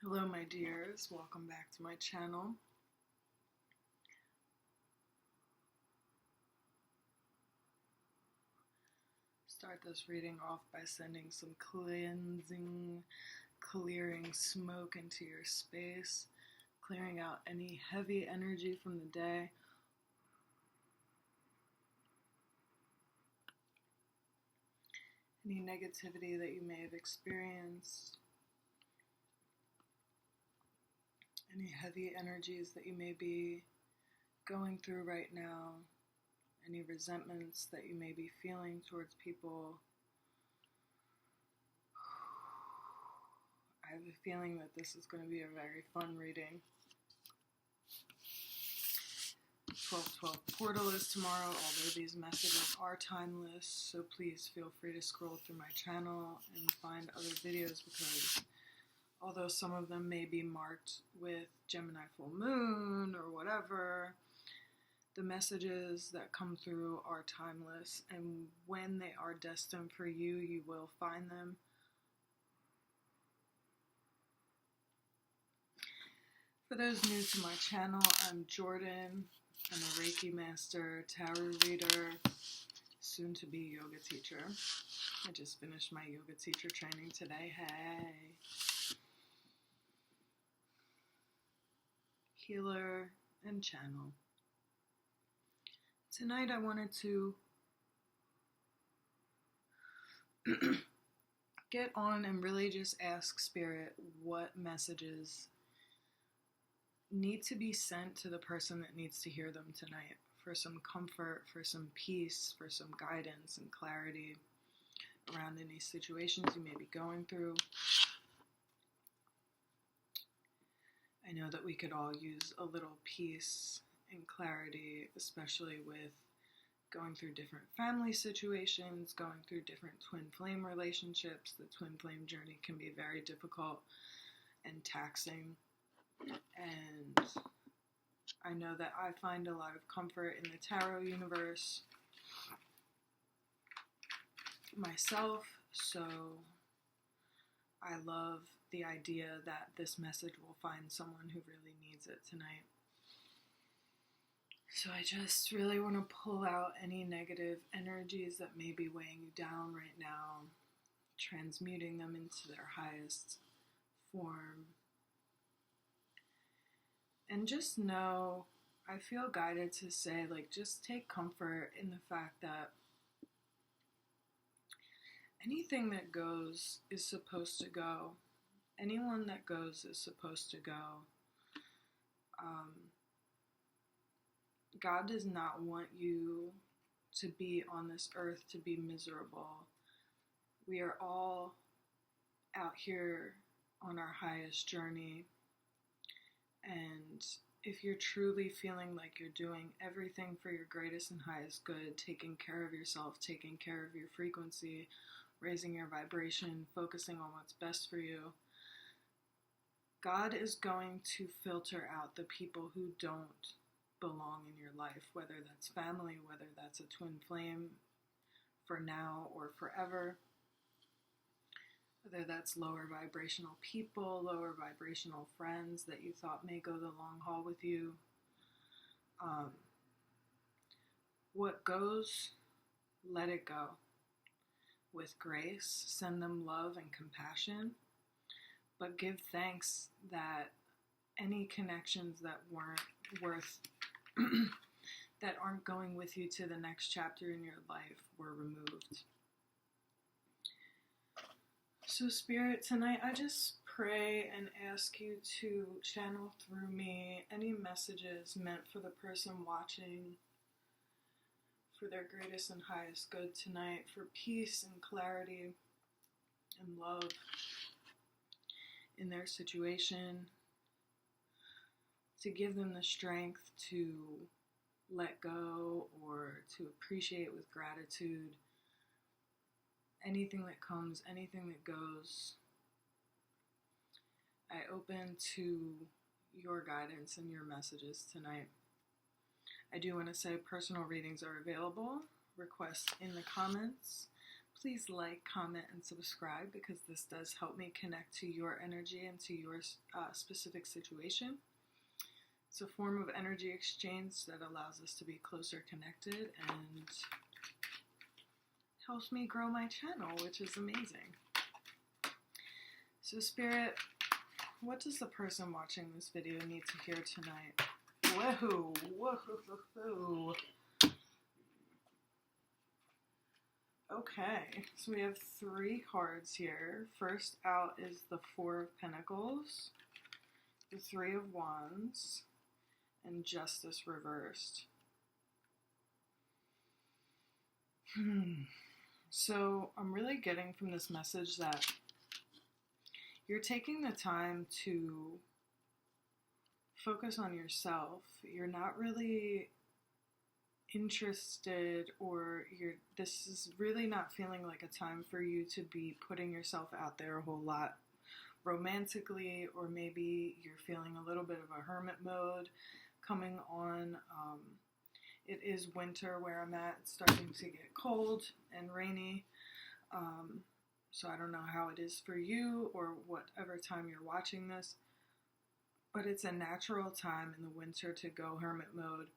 Hello my dears, welcome back to my channel. Start this reading off by sending some cleansing, clearing smoke into your space, clearing out any heavy energy from the day. Any negativity that you may have experienced. Any heavy energies that you may be going through right now, any resentments that you may be feeling towards people. I have a feeling that this is going to be a very fun reading. 12/12 portal is tomorrow, although these messages are timeless, so please feel free to scroll through my channel and find other videos, because although some of them may be marked with Gemini full moon or whatever, the messages that come through are timeless, and when they are destined for you, you will find them. For those new to my channel, I'm Jordan. I'm a Reiki master, tarot reader, soon to be yoga teacher. I just finished my yoga teacher training today. Hey! Healer and channel. Tonight I wanted to get on and really just ask Spirit what messages need to be sent to the person that needs to hear them tonight, for some comfort, for some peace, for some guidance and clarity around any situations you may be going through. I know that we could all use a little peace and clarity, especially with going through different family situations, going through different twin flame relationships. The twin flame journey can be very difficult and taxing. And I know that I find a lot of comfort in the tarot universe myself, so I love the idea that this message will find someone who really needs it tonight. So I just really want to pull out any negative energies that may be weighing you down right now, transmuting them into their highest form. And just know, I feel guided to say, just take comfort in the fact that anything that goes is supposed to go. Anyone that goes is supposed to go. God does not want you to be on this earth to be miserable. We are all out here on our highest journey. And if you're truly feeling like you're doing everything for your greatest and highest good, taking care of yourself, taking care of your frequency, raising your vibration, focusing on what's best for you, God is going to filter out the people who don't belong in your life, whether that's family, whether that's a twin flame for now or forever, whether that's lower vibrational people, lower vibrational friends that you thought may go the long haul with you. What goes, let it go. With grace, send them love and compassion, but give thanks that any connections that weren't worth, that aren't going with you to the next chapter in your life were removed. So Spirit, tonight I just pray and ask you to channel through me any messages meant for the person watching, for their greatest and highest good tonight, for peace and clarity and love in their situation, to give them the strength to let go or to appreciate with gratitude anything that comes, anything that goes. I open to your guidance and your messages tonight. I do want to say personal readings are available. Request in the comments. Please like, comment, and subscribe because this does help me connect to your energy and to your specific situation. It's a form of energy exchange that allows us to be closer connected and helps me grow my channel, which is amazing. So Spirit, what does the person watching this video need to hear tonight? Whoa, whoa, whoa. Okay, so we have 3 cards here. First out is the 4 of Pentacles, the 3 of Wands, and Justice reversed. So I'm really getting from this message that you're taking the time to focus on yourself. You're not really interested, or this is really not feeling like a time for you to be putting yourself out there a whole lot romantically, or maybe you're feeling a little bit of a hermit mode coming on. It is winter where I'm at. It's starting to get cold and rainy. So I don't know how it is for you or whatever time you're watching this, but it's a natural time in the winter to go hermit mode.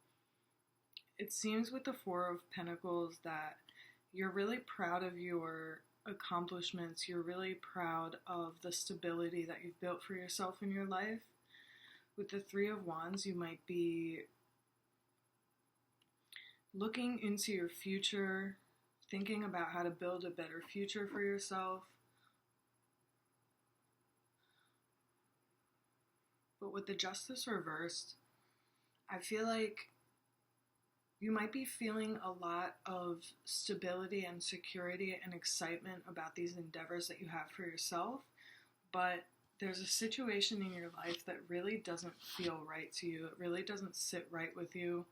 It seems with the 4 of Pentacles that you're really proud of your accomplishments. You're really proud of the stability that you've built for yourself in your life. With the 3 of Wands, you might be looking into your future, thinking about how to build a better future for yourself. But with the Justice reversed, I feel like you might be feeling a lot of stability and security and excitement about these endeavors that you have for yourself, but there's a situation in your life that really doesn't feel right to you. It really doesn't sit right with you.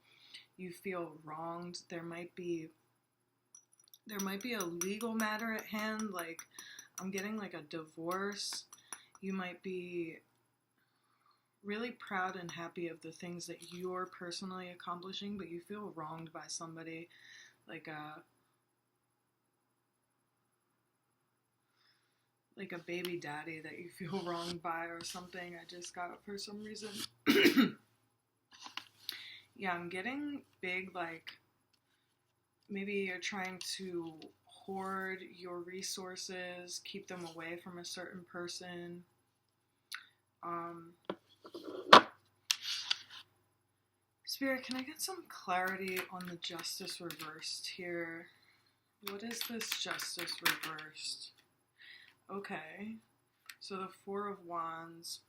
You feel wronged. There might be a legal matter at hand, like I'm getting like a divorce. You might be really proud and happy of the things that you're personally accomplishing, but you feel wronged by somebody, like a baby daddy that you feel wronged by or something. I just got for some reason. Yeah, I'm getting big, like maybe you're trying to hoard your resources, keep them away from a certain person. Spirit, can I get some clarity on the Justice reversed here? What is this Justice reversed? Okay, so the 4 of Wands.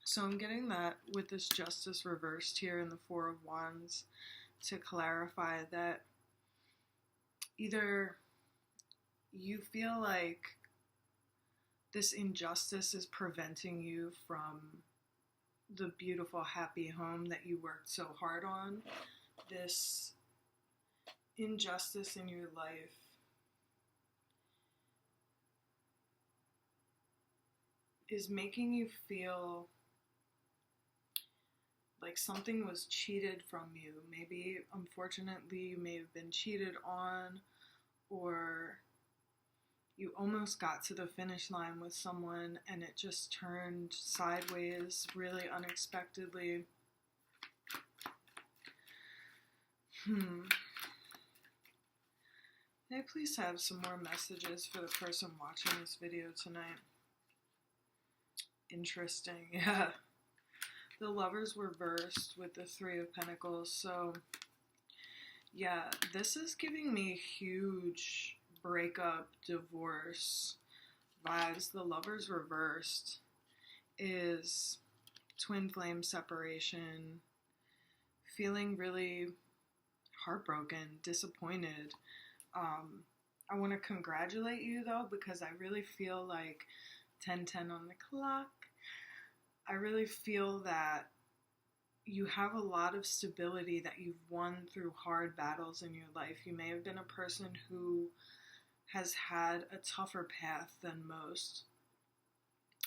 So I'm getting that with this Justice reversed here in the 4 of Wands to clarify that either you feel like this injustice is preventing you from the beautiful, happy home that you worked so hard on. This injustice in your life is making you feel like something was cheated from you. Maybe, unfortunately, you may have been cheated on, or you almost got to the finish line with someone and it just turned sideways really unexpectedly. May I please have some more messages for the person watching this video tonight? Interesting, yeah. The Lovers reversed with the 3 of Pentacles, so yeah, this is giving me huge breakup, divorce vibes. The Lovers reversed is twin flame separation, feeling really heartbroken, disappointed. I want to congratulate you though, because I really feel like 10:10 on the clock. I really feel that you have a lot of stability that you've won through hard battles in your life. You may have been a person who has had a tougher path than most,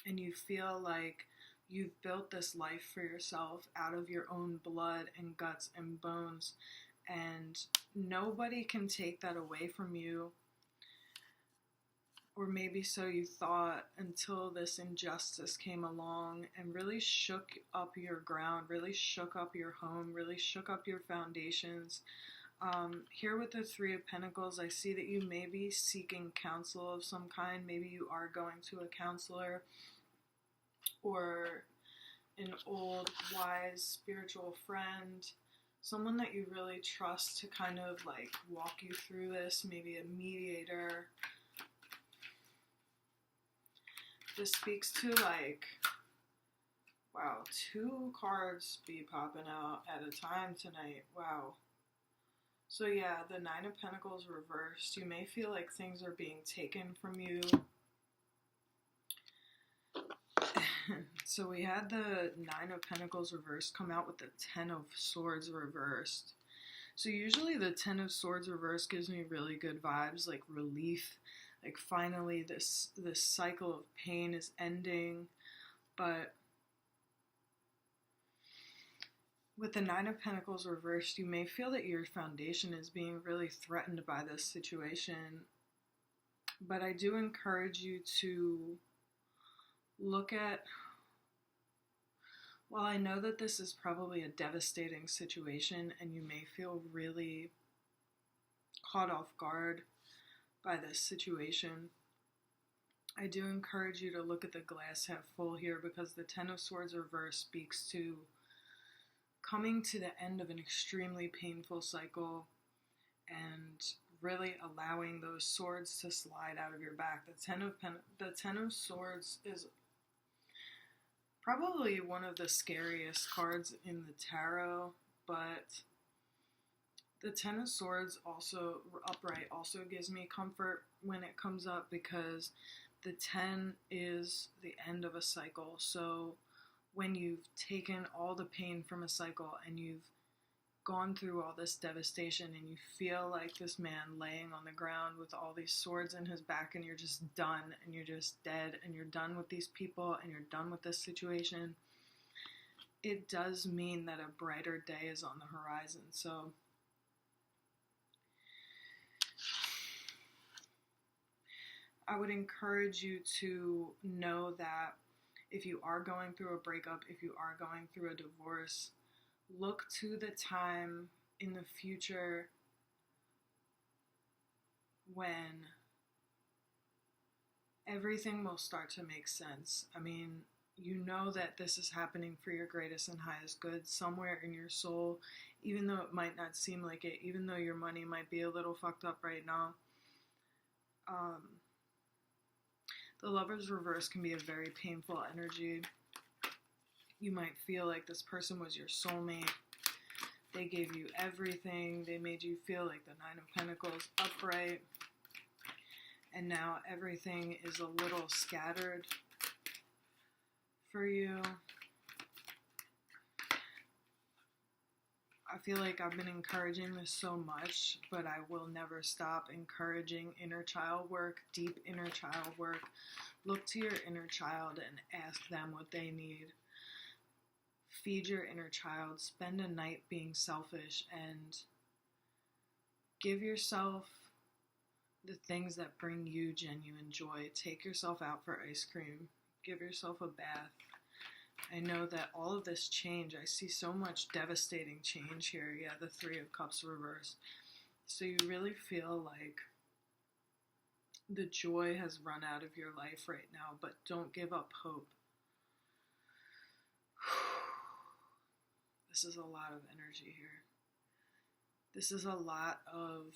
and you feel like you've built this life for yourself out of your own blood and guts and bones, and nobody can take that away from you. Or maybe so you thought, until this injustice came along and really shook up your ground, really shook up your home, really shook up your foundations. Here with the Three of Pentacles, I see that you may be seeking counsel of some kind. Maybe you are going to a counselor or an old, wise, spiritual friend, someone that you really trust to kind of like walk you through this, maybe a mediator. This speaks to like, wow, 2 cards be popping out at a time tonight. Wow. So yeah, the Nine of Pentacles reversed. You may feel like things are being taken from you. So we had the Nine of Pentacles reversed come out with the Ten of Swords reversed. So usually the Ten of Swords reversed gives me really good vibes, like relief. Like finally this cycle of pain is ending. But with the Nine of Pentacles reversed, you may feel that your foundation is being really threatened by this situation. But I do encourage you to look at, while I know that this is probably a devastating situation and you may feel really caught off guard by this situation, I do encourage you to look at the glass half full here, because the Ten of Swords reversed speaks to coming to the end of an extremely painful cycle and really allowing those swords to slide out of your back. The Ten of Swords is probably one of the scariest cards in the tarot, but the Ten of Swords also upright also gives me comfort when it comes up, because the 10 is the end of a cycle. So when you've taken all the pain from a cycle and you've gone through all this devastation and you feel like this man laying on the ground with all these swords in his back, and you're just done and you're just dead and you're done with these people and you're done with this situation, it does mean that a brighter day is on the horizon. So I would encourage you to know that if you are going through a breakup, if you are going through a divorce, look to the time in the future when everything will start to make sense. I mean, you know that this is happening for your greatest and highest good somewhere in your soul, even though it might not seem like it, even though your money might be a little fucked up right now. The Lover's reverse can be a very painful energy. You might feel like this person was your soulmate. They gave you everything. They made you feel like the Nine of Pentacles upright. And now everything is a little scattered for you. I feel like I've been encouraging this so much, but I will never stop encouraging inner child work, deep inner child work. Look to your inner child and ask them what they need. Feed your inner child. Spend a night being selfish and give yourself the things that bring you genuine joy. Take yourself out for ice cream. Give yourself a bath. I know that all of this change, I see so much devastating change here. Yeah, the Three of Cups reversed. So you really feel like the joy has run out of your life right now, but don't give up hope. This is a lot of energy here. This is a lot of...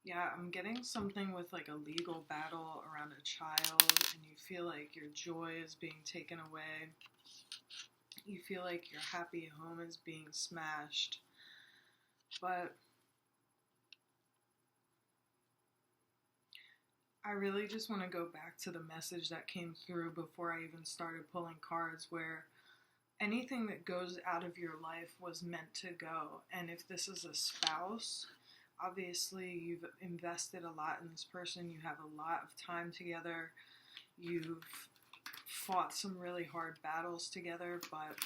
Yeah, I'm getting something with like a legal battle around a child, and you feel like your joy is being taken away. You feel like your happy home is being smashed. But I really just want to go back to the message that came through before I even started pulling cards, where anything that goes out of your life was meant to go. And if this is a spouse, obviously you've invested a lot in this person. You have a lot of time together. You've fought some really hard battles together, but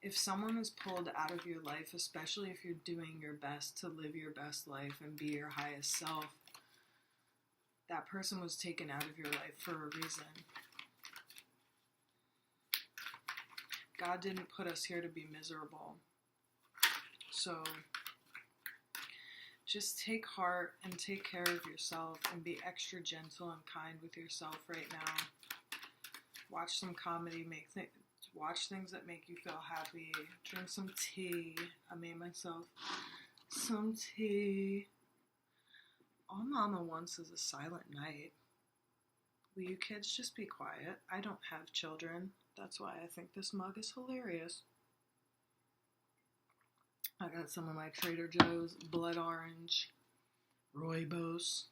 if someone is pulled out of your life, especially if you're doing your best to live your best life and be your highest self, that person was taken out of your life for a reason. God didn't put us here to be miserable. So just take heart and take care of yourself and be extra gentle and kind with yourself right now. Watch some comedy, watch things that make you feel happy. Drink some tea. I made myself some tea. All Mama wants is a silent night. Will you kids just be quiet? I don't have children. That's why I think this mug is hilarious. I got some of my Trader Joe's blood orange rooibos.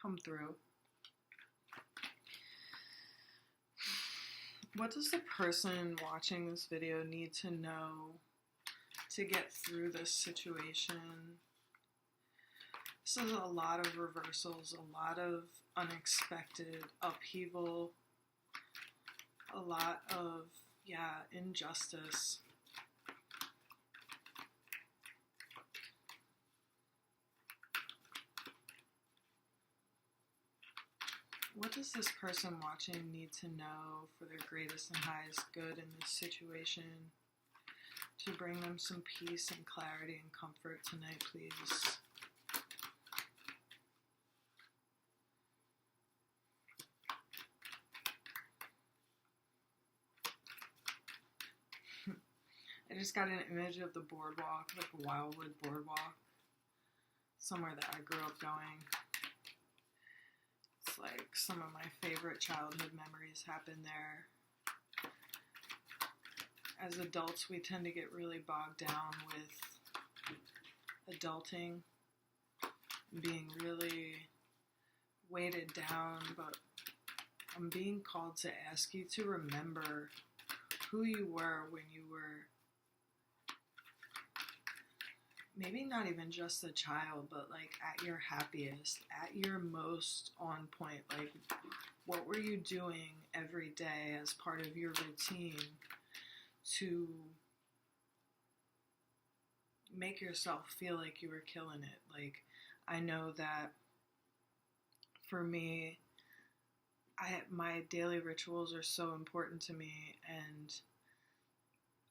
Come through. What does the person watching this video need to know to get through this situation? This is a lot of reversals, a lot of unexpected upheaval, a lot of, injustice. What does this person watching need to know for their greatest and highest good in this situation to bring them some peace and clarity and comfort tonight, please? I just got an image of the boardwalk, like a Wildwood boardwalk, somewhere that I grew up going. It's like some of my favorite childhood memories happen there. As adults, we tend to get really bogged down with adulting and being really weighted down, but I'm being called to ask you to remember who you were when you were maybe not even just a child, but like at your happiest, at your most on point. Like, what were you doing every day as part of your routine to make yourself feel like you were killing it? Like, I know that for me, my daily rituals are so important to me, and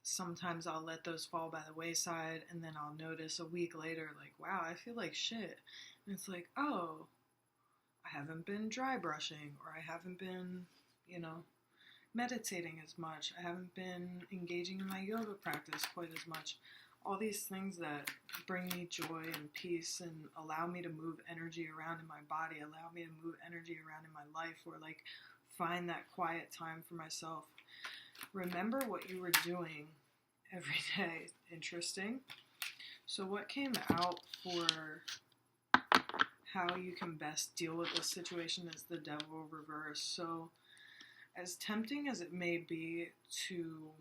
sometimes I'll let those fall by the wayside, and then I'll notice a week later, like, wow, I feel like shit. And it's like, oh, I haven't been dry brushing, or I haven't been, meditating as much. I haven't been engaging in my yoga practice quite as much. All these things that bring me joy and peace and allow me to move energy around in my body, allow me to move energy around in my life, or like find that quiet time for myself. Remember what you were doing every day. Interesting. So what came out for how you can best deal with this situation is the Devil reverse. So as tempting as it may be to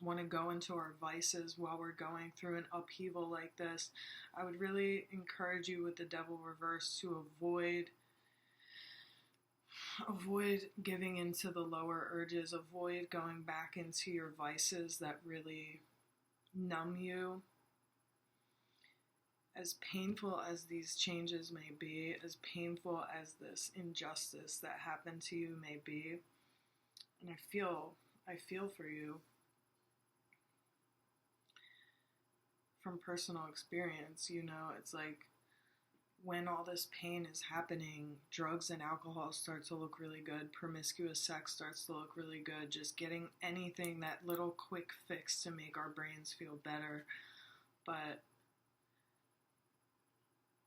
want to go into our vices while we're going through an upheaval like this, I would really encourage you with the Devil reverse to avoid giving into the lower urges, avoid going back into your vices that really numb you. As painful as these changes may be, as painful as this injustice that happened to you may be, and I feel for you from personal experience, it's like, when all this pain is happening, drugs and alcohol start to look really good. Promiscuous sex starts to look really good. Just getting anything, that little quick fix to make our brains feel better. But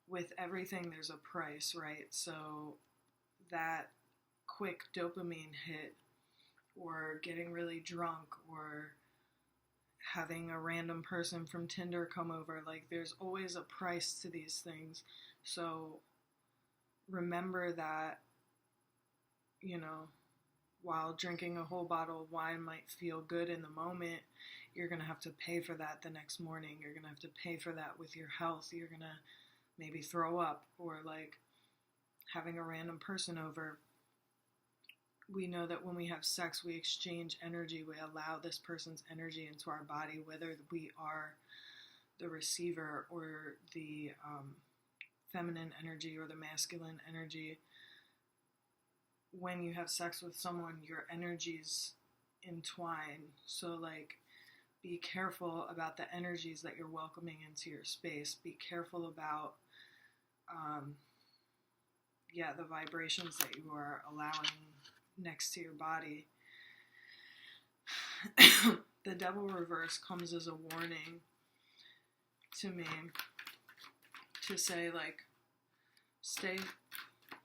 with everything, there's a price, right? So that quick dopamine hit, or getting really drunk, or having a random person from Tinder come over, like, there's always a price to these things. So remember that, while drinking a whole bottle of wine might feel good in the moment, you're going to have to pay for that the next morning. You're going to have to pay for that with your health. You're going to maybe throw up, or like having a random person over we know that when we have sex, we exchange energy. We allow this person's energy into our body, whether we are the receiver or the feminine energy or the masculine energy. When you have sex with someone, your energies entwine. So, like, be careful about the energies that you're welcoming into your space. Be careful about, the vibrations that you are allowing next to your body. The Devil reverse comes as a warning to me to say, like, stay,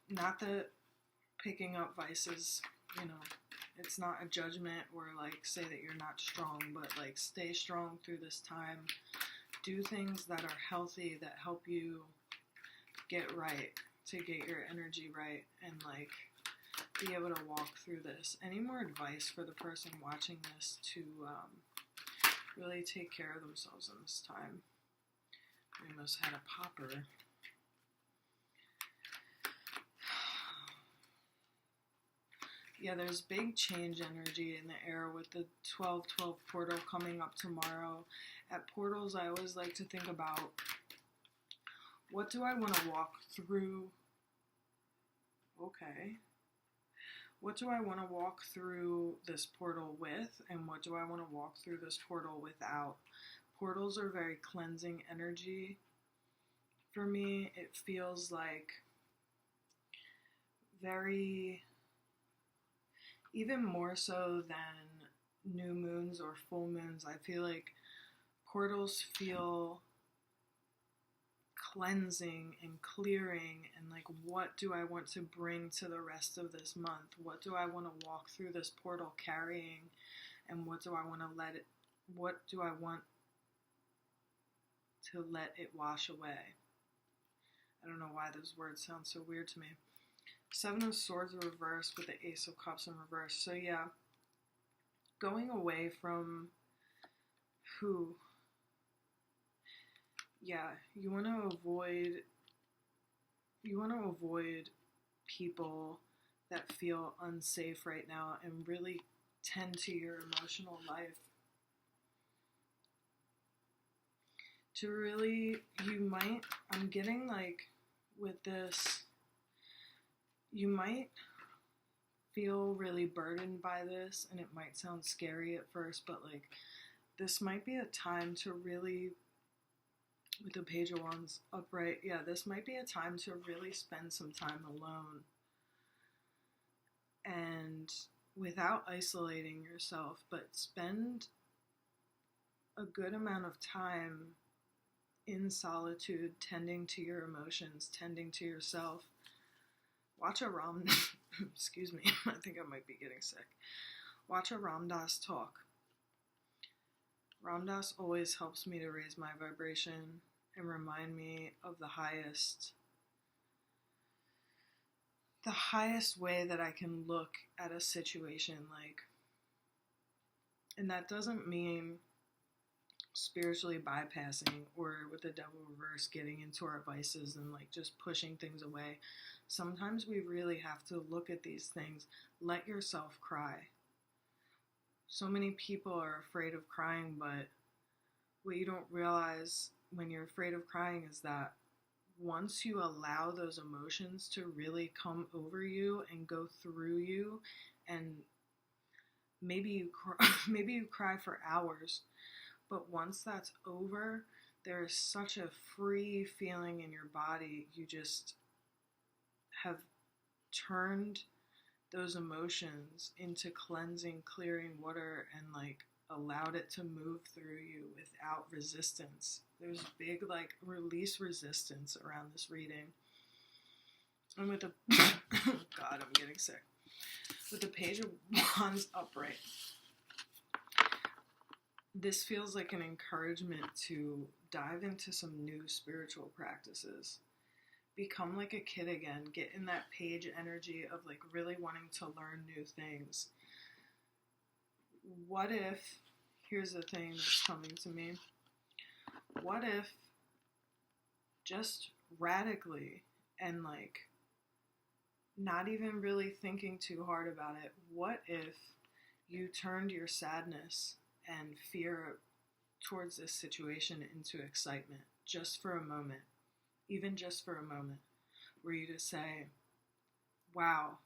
not that picking up vices, it's not a judgment or like say that you're not strong, but like stay strong through this time. Do things that are healthy, that help you get right, to get your energy right, and like be able to walk through this. Any more advice for the person watching this to really take care of themselves in this time? We almost had a popper. Yeah, there's big change energy in the air with the 12/12 portal coming up tomorrow. At portals, I always like to think about, what do I want to walk through? Okay. What do I want to walk through this portal with, and what do I want to walk through this portal without? Portals are very cleansing energy. For me, it feels like very, even more so than new moons or full moons, I feel like portals feel cleansing and clearing, and like, what do I want to bring to the rest of this month? What do I want to walk through this portal carrying, and what do I want to let it wash away? I don't know why those words sound so weird to me. Seven of Swords reversed with the Ace of Cups in reverse. So yeah, going away from who? Yeah, you want to avoid people that feel unsafe right now, and really tend to your emotional life. I'm getting like, with this, you might feel really burdened by this, and it might sound scary at first, but like, this might be a time to really, with the Page of Wands upright, this might be a time to really spend some time alone, and without isolating yourself, but spend a good amount of time in solitude, tending to your emotions, tending to yourself. Watch a excuse me, I think I might be getting sick. Watch a Ram Dass talk. Ram Dass always helps me to raise my vibration and remind me of the highest way that I can look at a situation, like, and that doesn't mean spiritually bypassing, or with the Devil reverse getting into our vices and like just pushing things away. Sometimes we really have to look at these things. Let yourself cry. So many people are afraid of crying, but what you don't realize when you're afraid of crying is that once you allow those emotions to really come over you and go through you, and maybe you cry for hours, but once that's over, there is such a free feeling in your body. You just have turned those emotions into cleansing, clearing water, and like allowed it to move through you without resistance. There's big like release resistance around this reading. And with the God, I'm getting sick. With the Page of Wands upright, this feels like an encouragement to dive into some new spiritual practices. Become like a kid again. Get in that page energy of like really wanting to learn new things. What if, here's the thing that's coming to me, what if just radically and like not even really thinking too hard about it, what if you turned your sadness and fear towards this situation into excitement just for a moment, even just for a moment, were you to say, wow,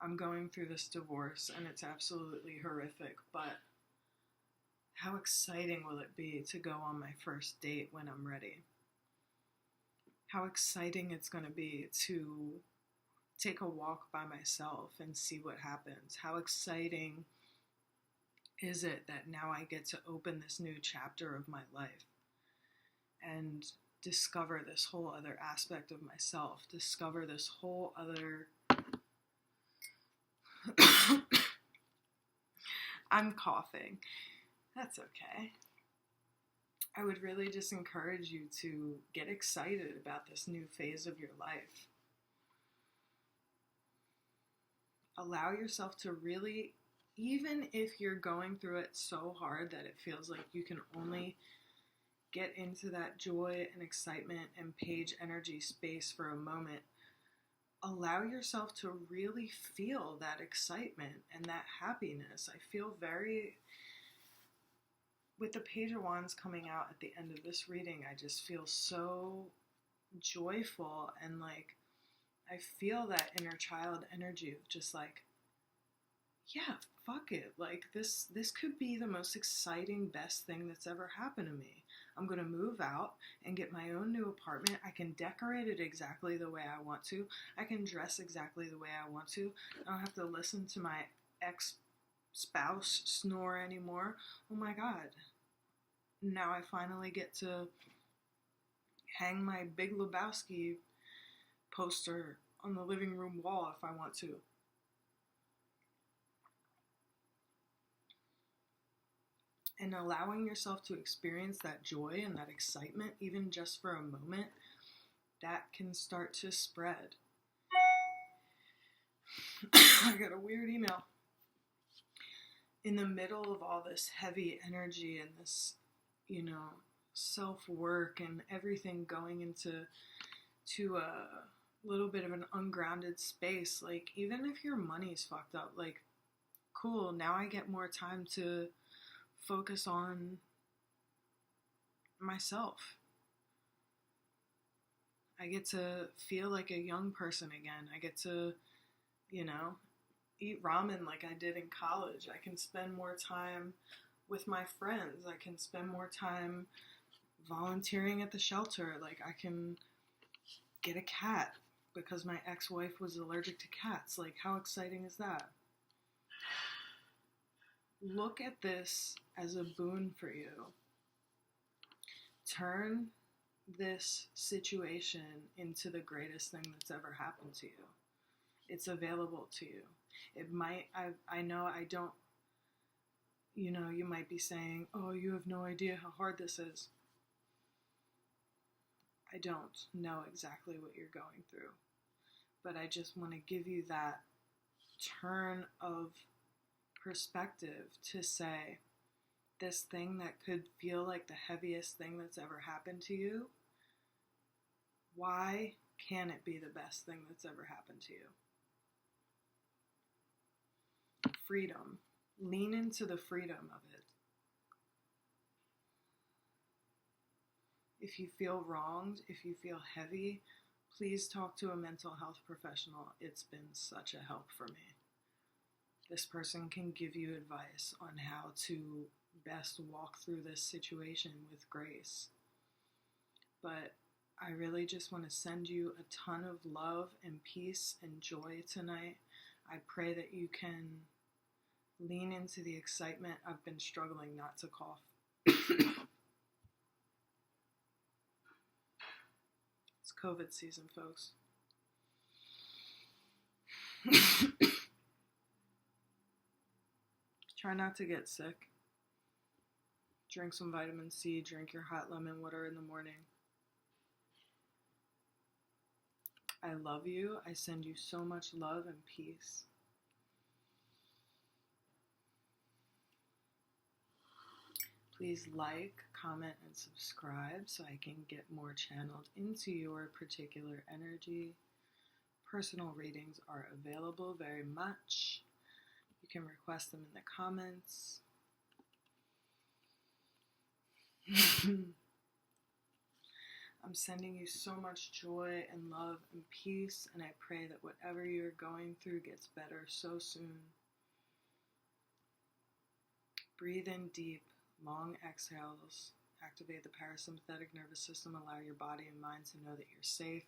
I'm going through this divorce and it's absolutely horrific, but how exciting will it be to go on my first date when I'm ready? How exciting it's going to be to take a walk by myself and see what happens. How exciting is it that now I get to open this new chapter of my life and discover this whole other aspect of myself, discover this whole other... I'm coughing. That's okay. I would really just encourage you to get excited about this new phase of your life. Allow yourself to really, even if you're going through it so hard that it feels like you can only get into that joy and excitement and page energy space for a moment, allow yourself to really feel that excitement and that happiness. I feel with the Page of Wands coming out at the end of this reading, I just feel so joyful, and like I feel that inner child energy of just like, yeah, fuck it. Like this could be the most exciting, best thing that's ever happened to me. I'm going to move out and get my own new apartment. I can decorate it exactly the way I want to. I can dress exactly the way I want to. I don't have to listen to my ex-spouse snore anymore. Oh my God. Now I finally get to hang my Big Lebowski poster on the living room wall if I want to. And allowing yourself to experience that joy and that excitement, even just for a moment, that can start to spread. I got a weird email. In the middle of all this heavy energy and this, self-work and everything going into a little bit of an ungrounded space, like even if your money's fucked up, like cool, now I get more time to focus on myself. I get to feel like a young person again. I get to, eat ramen like I did in college. I can spend more time with my friends. I can spend more time volunteering at the shelter. Like I can get a cat because my ex-wife was allergic to cats. Like how exciting is that? Look at this as a boon for you. Turn this situation into the greatest thing that's ever happened to you. It's available to you. It might, I know I don't, you might be saying, oh, you have no idea how hard this is. I don't know exactly what you're going through, but I just want to give you that turn of perspective to say, this thing that could feel like the heaviest thing that's ever happened to you, why can it be the best thing that's ever happened to you? Freedom. Lean into the freedom of it. If you feel wronged, if you feel heavy, please talk to a mental health professional. It's been such a help for me. This person can give you advice on how to best walk through this situation with grace. But I really just want to send you a ton of love and peace and joy tonight. I pray that you can lean into the excitement. I've been struggling not to cough. It's COVID season, folks. Try not to get sick. Drink some vitamin C, drink your hot lemon water in the morning. I love you. I send you so much love and peace. Please like, comment, and subscribe so I can get more channeled into your particular energy. Personal readings are available very much. You can request them in the comments. I'm sending you so much joy and love and peace, and I pray that whatever you're going through gets better so soon. Breathe in deep, long exhales. Activate the parasympathetic nervous system. Allow your body and mind to know that you're safe.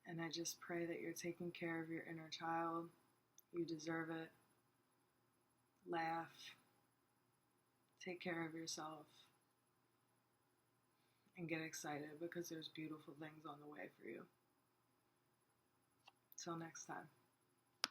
And I just pray that you're taking care of your inner child. You deserve it. Laugh. Take care of yourself. And get excited because there's beautiful things on the way for you. Till next time.